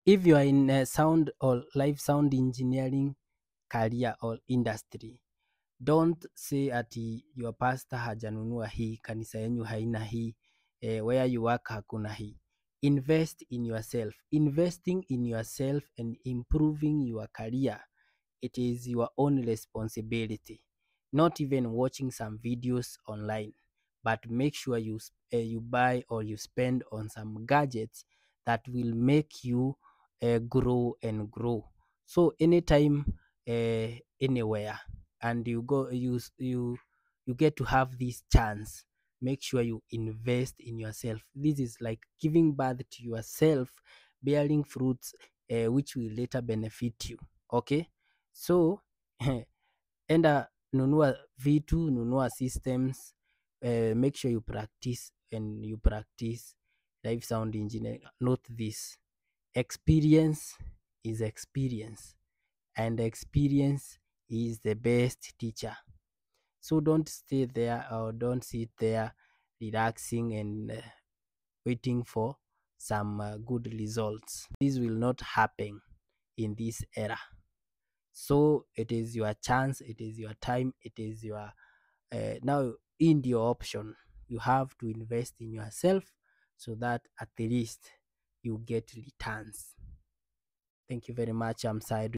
If you are in a sound or live sound engineering career or industry, don't say ati your pastor hajanunua hii, kanisa yenyu haina hii, where you work hakuna hii. Invest in yourself. Investing in yourself and improving your career, it is your own responsibility. Not even watching some videos online, but make sure you buy or you spend on some gadgets that will make you grow and grow. So anytime, anywhere, and you get to have this chance, make sure you invest in yourself. This is like giving birth to yourself, bearing fruits, which will later benefit you. Okay, so enda nunua vitu, nunua systems, make sure you practice, and you practice live sound engineering. Note this: experience is experience, and experience is the best teacher. So don't stay there, or don't sit there relaxing and waiting for some good results. This will not happen in this era. So it is your chance, it is your time, it is your now in your option. You have to invest in yourself so that at least you get returns. Thank you very much. I'm Said.